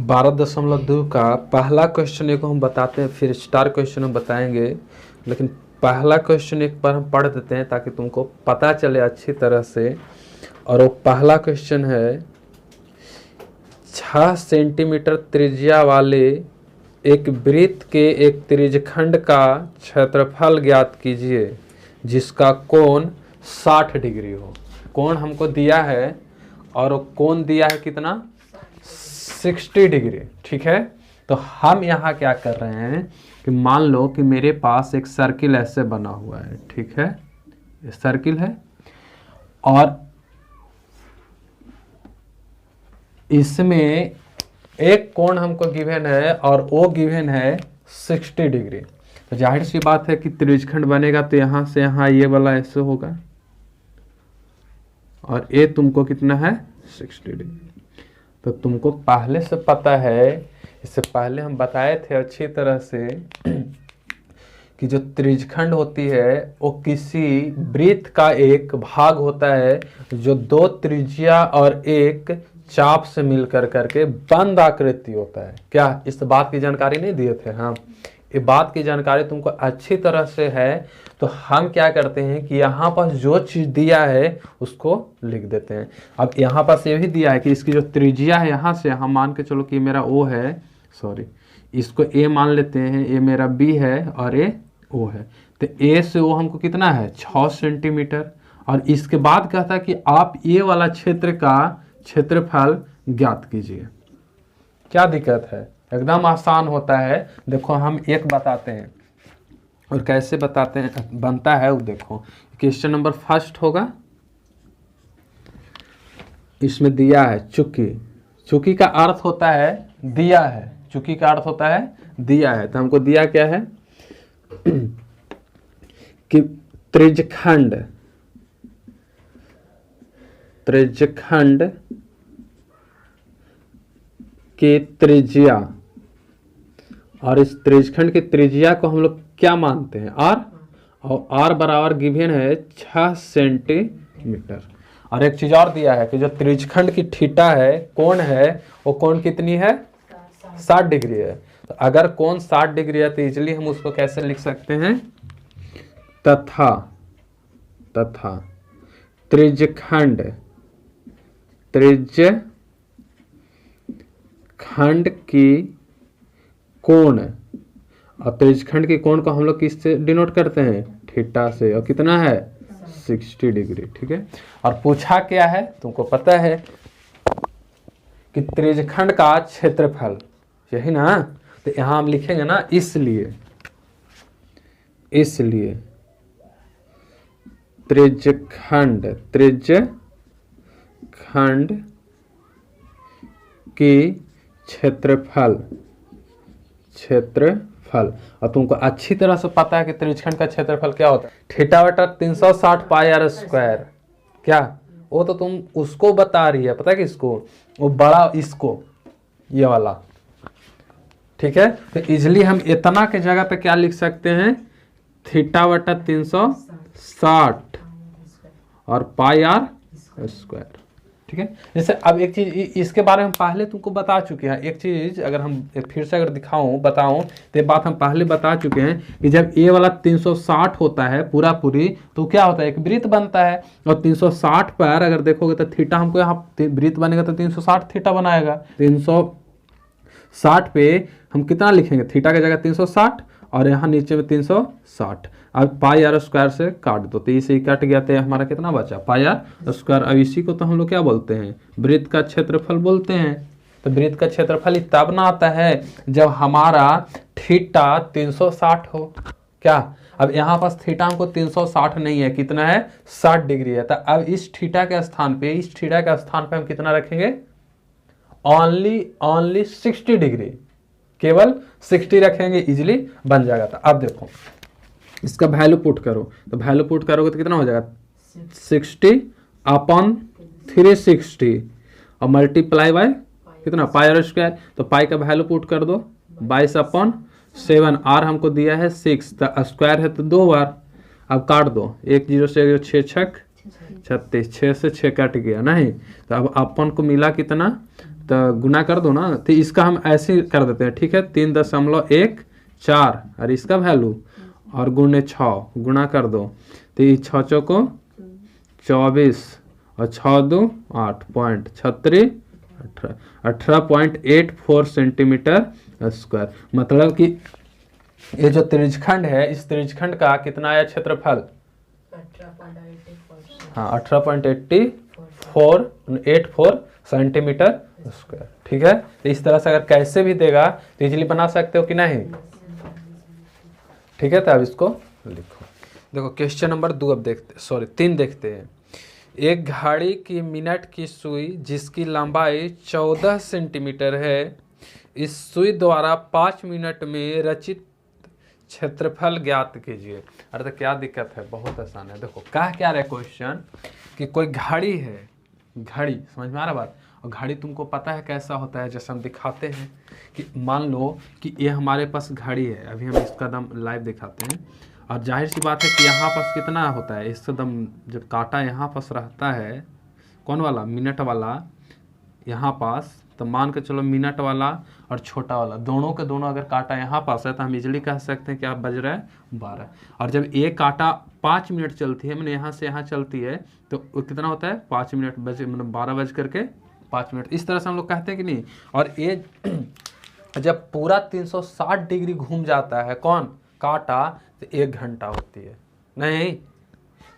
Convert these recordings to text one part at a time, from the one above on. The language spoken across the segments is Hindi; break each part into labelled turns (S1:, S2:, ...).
S1: 12.2 का पहला क्वेश्चन एक हम बताते हैं, फिर स्टार क्वेश्चन हम बताएंगे, लेकिन पहला क्वेश्चन एक बार हम पढ़ देते हैं ताकि तुमको पता चले अच्छी तरह से। और वो पहला क्वेश्चन है 6 सेंटीमीटर त्रिज्या वाले एक वृत्त के एक त्रिज्यखंड का क्षेत्रफल ज्ञात कीजिए जिसका कोण 60 डिग्री हो। कोण हमको दिया है और वो कोण दिया है कितना, 60 डिग्री। ठीक है, तो हम यहाँ क्या कर रहे हैं कि मान लो कि मेरे पास एक सर्किल ऐसे बना हुआ है। ठीक है, ये सर्किल है और इसमें एक कोण हमको गिवन है और वो गिवन है 60 डिग्री। तो जाहिर सी बात है कि त्रिज्यखंड बनेगा तो यहाँ से यहाँ ये वाला ऐसे होगा और ये तुमको कितना है, 60 डिग्री। तो तुमको पहले से पता है, इससे पहले हम बताए थे अच्छी तरह से कि जो त्रिज्यखंड होती है वो किसी वृत्त का एक भाग होता है जो 2 त्रिज्या और एक चाप से मिलकर करके बंद आकृति होता है। क्या इस बात की जानकारी नहीं दिए थे? हाँ, ये बात की जानकारी तुमको अच्छी तरह से है। तो हम क्या करते हैं कि यहाँ पर जो चीज़ दिया है उसको लिख देते हैं। अब यहाँ पर ये भी दिया है कि इसकी जो त्रिज्या है यहाँ से हम मान के चलो कि मेरा ओ है, सॉरी इसको ए मान लेते हैं, ये मेरा बी है और ये ओ है। तो ए से ओ हमको कितना है, 6 सेंटीमीटर। और इसके बाद कहता है कि आप ये वाला क्षेत्र का क्षेत्रफल ज्ञात कीजिए। क्या दिक्कत है, एकदम आसान होता है। देखो हम एक बताते हैं और कैसे बताते हैं बनता है वो देखो। क्वेश्चन नंबर फर्स्ट होगा, इसमें दिया है चूंकि। चूंकि का अर्थ होता है दिया है, चूंकि का अर्थ होता है दिया है। तो हमको दिया क्या है कि त्रिज्यखंड की त्रिज्या, और इस त्रिज्यखंड की त्रिज्या को हम लोग क्या मानते हैं, आर, और आर बराबर गिवन है 6 सेंटीमीटर। और एक चीज और दिया है कि जो त्रिज्यखंड की थीटा है, कोण है, वो कोण कितनी है, 60 डिग्री है। तो अगर कोण 60 डिग्री है तो इजिली हम उसको कैसे लिख सकते हैं, तथा त्रिज्यखंड की कोण, और त्रिज्यखंड के कोण को हम लोग किससे डिनोट करते हैं, थीटा से, और कितना है 60 डिग्री। ठीक है, और पूछा क्या है तुमको पता है कि त्रिज्यखंड का क्षेत्रफल, यही ना। तो यहां हम लिखेंगे ना इसलिए त्रिज्यखंड की क्षेत्रफल। और तुमको अच्छी तरह से पता है कि त्रिज्यखंड का क्षेत्रफल क्या होता है, थीटा बटा 360 पाई आर स्क्वायर। क्या वो तो तुम उसको बता रही है, पता है कि इसको, वो बड़ा इसको, ये वाला। ठीक है, तो इजिली हम इतना के जगह पे क्या लिख सकते हैं, थीटा बटा 360 और पाई आर स्क्वायर। ठीक है, जैसे अब एक चीज इसके बारे में पहले तुमको बता चुके हैं। एक चीज अगर हम फिर से अगर बताऊं तो ये बात हम पहले बता चुके हैं कि जब ए वाला 360 होता है पूरी, तो क्या होता है, एक वृत्त बनता है। और 360 पर अगर देखोगे तो थीटा हमको यहाँ वृत्त बनेगा तो 360 थीटा बनाएगा। 360 पे हम कितना लिखेंगे, थीटा की जगह 360 और यहाँ नीचे में 360। अब पाई आर स्क्वायर से काट दो तो इसे कट गया तो हमारा कितना बचा, पाई आर स्क्वायर। अब इसी को तो हम लोग क्या बोलते हैं, वृत्त का क्षेत्रफल बोलते हैं। तो वृत्त का क्षेत्रफल तब ना आता है जब हमारा थीटा 360 हो। क्या, अब यहाँ पास थीटा हमको 360 नहीं है, कितना है, 60 डिग्री है। तो अब इस थीटा के स्थान पे हम कितना रखेंगे, ओनली 60 डिग्री, केवल 60 रखेंगे, इजिली बन जाएगा। तो अब देखो इसका वैल्यू पुट करो, तो वैल्यू पुट करोगे तो कितना हो जाएगा, 60 अपॉन 360 और मल्टीप्लाई बाय कितना, पाई आर स्क्वायर। तो पाई का वैल्यू पुट कर दो, 22 अपॉन 7, आर हमको दिया है 6, तो स्क्वायर है तो 2 बार। अब काट दो, 1 0 से 6 6 36, 6 से 6 कट गया नहीं। तो अब अपन को मिला कितना, तो गुना कर दो ना, तो इसका हम ऐसे कर देते हैं, ठीक है, 3.14 और इसका वैल्यू और गुणे 6 गुना कर दो, तो ये 6 चौको 24 और 6 2 8 पॉइंट 36 18.84 सेंटीमीटर स्क्वायर। मतलब कि ये जो त्रिज्यखंड है, इस त्रिज्यखंड का कितना आया क्षेत्रफल?
S2: 18.84।
S1: हाँ 18.84 सेंटीमीटर स्क्वायर। ठीक है, तो इस तरह से अगर कैसे भी देगा तो इजीली बना सकते हो कि नहीं? ठीक है, तो अब इसको लिखो। देखो क्वेश्चन नंबर 2 अब देखते, सॉरी 3 देखते हैं। एक घड़ी की मिनट की सुई जिसकी लंबाई 14 सेंटीमीटर है, इस सुई द्वारा 5 मिनट में रचित क्षेत्रफल ज्ञात कीजिए। अरे तो क्या दिक्कत है, बहुत आसान है। देखो क्या क्या रहे क्वेश्चन कि कोई घड़ी है, घड़ी समझ में आ रहा बात, और घड़ी तुमको पता है कैसा होता है, जैसे हम दिखाते हैं कि मान लो कि ये हमारे पास घड़ी है, अभी हम इसका दम लाइव दिखाते हैं, और जाहिर सी बात है कि यहाँ पास कितना होता है, इससे दम जब कांटा यहाँ पास रहता है, कौन वाला, मिनट वाला यहाँ पास, तो मान के चलो मिनट वाला और छोटा वाला दोनों के दोनों अगर कांटा यहाँ पास है तो हम इजीली कह सकते हैं कि आप बज रहा है 12। और जब एक कांटा 5 मिनट चलती है, मैंने यहाँ से यहाँ चलती है, तो वो कितना होता है 5 मिनट बजे, मतलब 12 बज करके 5 मिनट, इस तरह से हम लोग कहते हैं कि नहीं। और ये जब पूरा 360 डिग्री घूम जाता है कौन, कांटा, तो 1 घंटा होती है नहीं।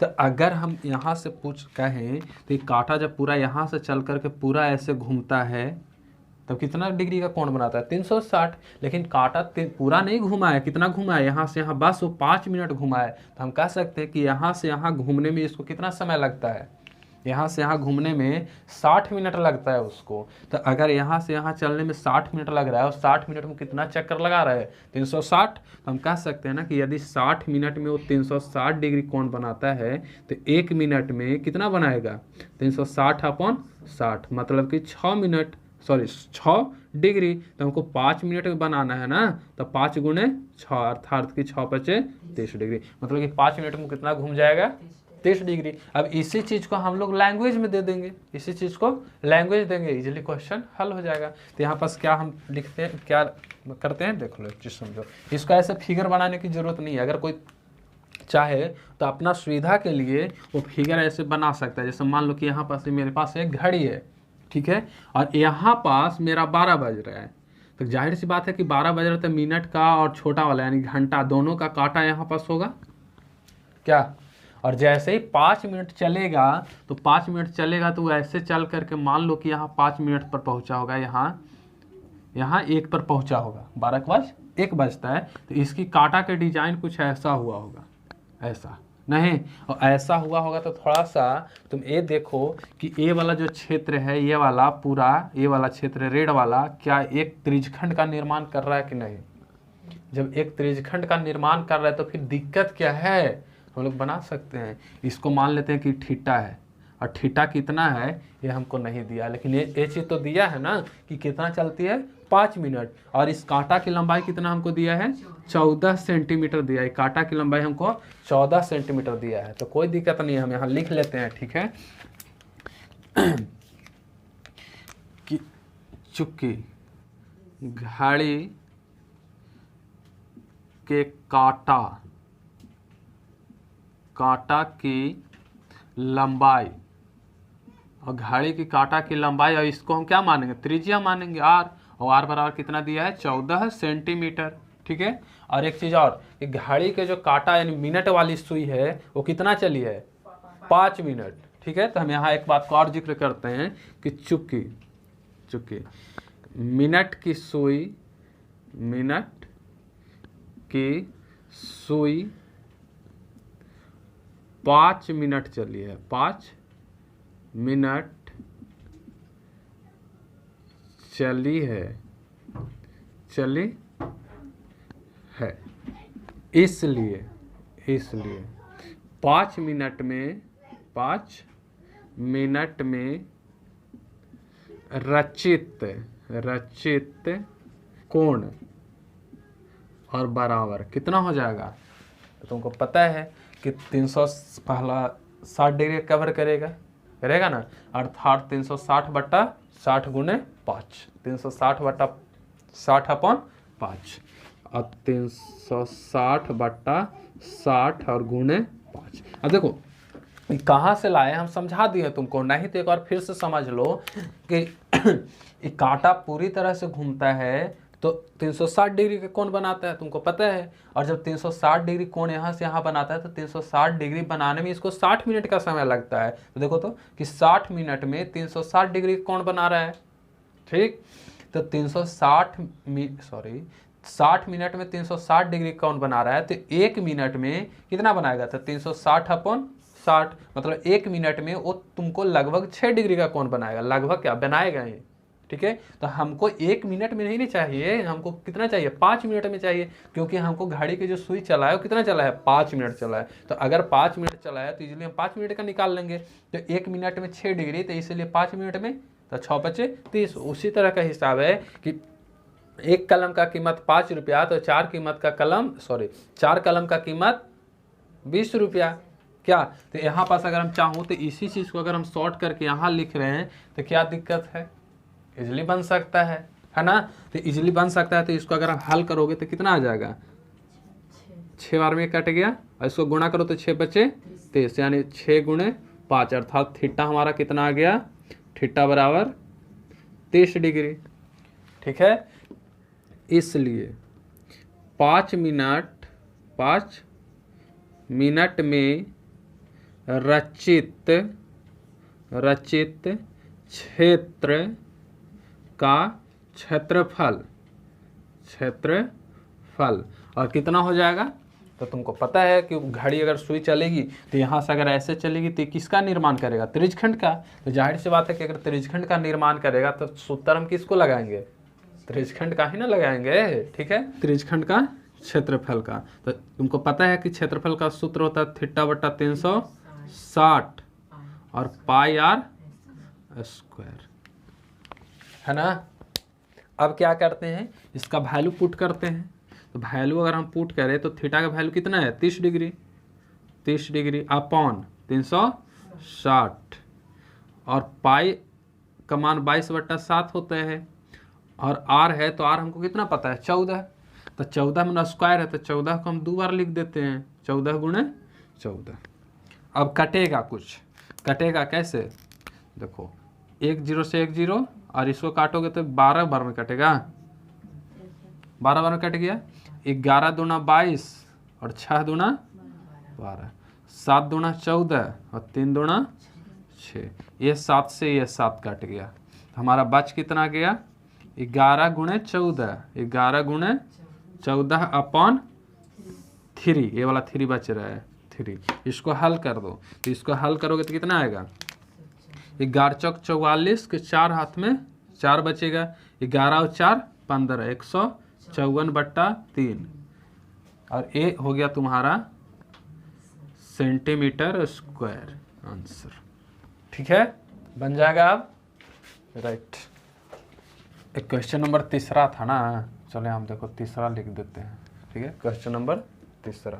S1: तो अगर हम यहाँ से पूछ कहें तो ये कांटा जब पूरा यहाँ से चल करके पूरा ऐसे घूमता है तब कितना डिग्री का कोण बनाता है, 360। लेकिन कांटा पूरा नहीं घुमा है, कितना घुमा है, यहाँ से यहाँ बस वो 5 मिनट घुमा है, तो हम कह सकते हैं कि यहाँ से यहाँ घूमने में इसको कितना समय लगता है, यहाँ से यहाँ घूमने में 60 मिनट लगता है उसको। तो अगर यहाँ से यहाँ चलने में 60 मिनट लग रहा है और 60 मिनट में कितना चक्कर लगा रहा है, 360, तो हम कह सकते हैं ना कि यदि 60 मिनट में वो 360 डिग्री कोण बनाता है तो 1 मिनट में कितना बनाएगा, 360/60, मतलब कि 6 मिनट, सॉरी 6 डिग्री। तो हमको 5 मिनट में बनाना है ना, तो 5 गुणे 6 अर्थात कि 6 × 30 डिग्री, मतलब कि 5 मिनट में कितना घूम जाएगा, 30 डिग्री। अब इसी चीज़ को हम लोग लैंग्वेज में दे देंगे, इसी चीज़ को लैंग्वेज देंगे, इजीली क्वेश्चन हल हो जाएगा। तो यहाँ पास क्या हम लिखते हैं, क्या करते हैं, देख लो चीज़ समझो। इसको ऐसे फिगर बनाने की जरूरत नहीं है, अगर कोई चाहे तो अपना सुविधा के लिए वो फिगर ऐसे बना सकता है। जैसे मान लो कि यहाँ पास मेरे पास एक घड़ी है, ठीक है, और यहाँ पास मेरा 12 बज रहा है, तो जाहिर सी बात है कि 12 बज रहा है तो मिनट का और छोटा वाला यानी घंटा दोनों का कांटा यहाँ पास होगा क्या। और जैसे ही 5 मिनट चलेगा तो 5 मिनट चलेगा तो ऐसे चल करके मान लो कि यहाँ 5 मिनट पर पहुँचा होगा, यहाँ 1 पर पहुँचा होगा, 12 के बाद 1 बजता है, तो इसकी कांटा के डिजाइन कुछ ऐसा हुआ होगा, ऐसा नहीं, और ऐसा हुआ होगा तो थोड़ा सा तुम ये देखो कि ये वाला जो क्षेत्र है, ये वाला पूरा, ये वाला क्षेत्र रेड वाला, क्या एक त्रिज्यखंड का निर्माण कर रहा है कि नहीं। जब एक त्रिज्यखंड का निर्माण कर रहा है तो फिर दिक्कत क्या है, हम लोग बना सकते हैं। इसको मान लेते हैं कि थीटा है, और थीटा कितना है ये हमको नहीं दिया, लेकिन ये चीज़ तो दिया है ना कि कितना चलती है 5 मिनट, और इस कांटा की लंबाई कितना हमको दिया है, 14 सेंटीमीटर दिया है। कांटा की लंबाई हमको 14 सेंटीमीटर दिया है, तो कोई दिक्कत नहीं है, हम यहाँ लिख लेते हैं, ठीक है। कि चूंकि घड़ी के कांटा की लंबाई, और घड़ी की कांटा की लंबाई, और इसको हम क्या मानेंगे, त्रिज्या मानेंगे r, और r बराबर कितना दिया है 14 सेंटीमीटर, ठीक है। और एक चीज़ और, कि घड़ी के जो कांटा यानी मिनट वाली सुई है वो कितना चली है, 5 मिनट, ठीक है। तो हम यहाँ एक बात को और जिक्र करते हैं कि चूंकि मिनट की सुई 5 मिनट चली है, 5 मिनट चली है, इसलिए 5 मिनट में रचित कोण और बराबर कितना हो जाएगा, तो तुमको पता है कि 360 डिग्री कवर करेगा ना, अर्थात 360/60 60 गुणे 5, 360 बटा 60 अपॉन 5, और 360 बटा 60 और गुणे 5। अब देखो कहाँ से लाए हम समझा दिए तुमको, नहीं तो एक बार फिर से समझ लो कि ये कांटा पूरी तरह से घूमता है तो 360 डिग्री का कोण बनाता है, तुमको पता है। और जब 360 डिग्री कोण यहाँ से यहाँ बनाता है तो 360 डिग्री बनाने में इसको 60 मिनट का समय लगता है। तो देखो तो कि 60 मिनट में 360 डिग्री कोण बना रहा है, ठीक। तो 60 मिनट में 360 डिग्री कोण बना रहा है, तो 1 मिनट में कितना बनाएगा, तो 360 अपॉन 60, मतलब 1 मिनट में वो तुमको लगभग 6 डिग्री का कोण बनाएगा, लगभग क्या बनाएगा ये, ठीक है। तो हमको 1 मिनट में नहीं चाहिए, हमको कितना चाहिए, 5 मिनट में चाहिए, क्योंकि हमको घड़ी की जो सुई चला है वो कितना चला है, 5 मिनट चला है। तो अगर 5 मिनट चला है तो इसलिए हम 5 मिनट का निकाल लेंगे। तो 1 मिनट में 6 डिग्री, तो इसलिए 5 मिनट में, तो 6 बचे 30। उसी तरह का हिसाब है कि एक कलम का कीमत 5 रुपया, तो 4 कलम का कीमत 20 रुपया, क्या। तो यहाँ पास अगर हम चाहूँ तो इसी चीज़ को अगर हम शॉर्ट करके यहाँ लिख रहे हैं तो क्या दिक्कत है, इजली बन सकता है ना। तो इजली बन सकता है, तो इसको अगर आप हल करोगे तो कितना आ जाएगा, 6 बार में कट गया, और इसको गुणा करो तो 6 बचे 30, यानी 6 गुणे 5, अर्थात थीटा हमारा कितना आ गया, थीटा बराबर 30 डिग्री, ठीक है। इसलिए 5 मिनट में रचित क्षेत्र का क्षेत्रफल और कितना हो जाएगा, तो तुमको पता है कि घड़ी अगर सुई चलेगी तो यहाँ से अगर ऐसे चलेगी तो किसका निर्माण करेगा, त्रिज्यखंड का। तो जाहिर सी बात है कि अगर त्रिज्यखंड का निर्माण करेगा तो सूत्र हम किसको लगाएंगे, त्रिज्यखंड का ही ना लगाएंगे, ठीक है, त्रिज्यखंड का क्षेत्रफल का। तो तुमको पता है कि क्षेत्रफल का सूत्र होता है थीटा बटा 360 और पाई आर स्क्वायर, है ना। अब क्या करते हैं, इसका वैल्यू पुट करते हैं। तो वैल्यू अगर हम पुट करें तो थीटा का वैल्यू कितना है, 30 डिग्री अपॉन 360, और पाई का मान 22/7 होता है, और आर है तो आर हमको कितना पता है, 14। तो 14 में स्क्वायर है तो 14 को हम 2 बार लिख देते हैं, 14 गुणे 14। अब कटेगा कैसे, देखो 1 0 से 1 0, और इसको काटोगे तो 12 बार में कटेगा, 12 बार में कट गया। 11 दूना 22 और 6 दूना 12, 7 दूना 14 और 3 दूना 6, ये 7 से ये 7 कट गया, हमारा बच कितना गया, 11 गुणे 14 अपॉन 3, ये वाला 3 बच रहा है 3। इसको हल कर दो, तो इसको हल करोगे तो कितना आएगा, 11 चौक 44 के 4 हाथ में 4 बचेगा, 11 और 4 15, 154/3, और ये हो गया तुम्हारा सेंटीमीटर स्क्वायर आंसर, ठीक है, बन जाएगा। अब राइट, एक क्वेश्चन नंबर 3 था ना, चले हम देखो तीसरा लिख देते हैं, ठीक है, क्वेश्चन नंबर 3।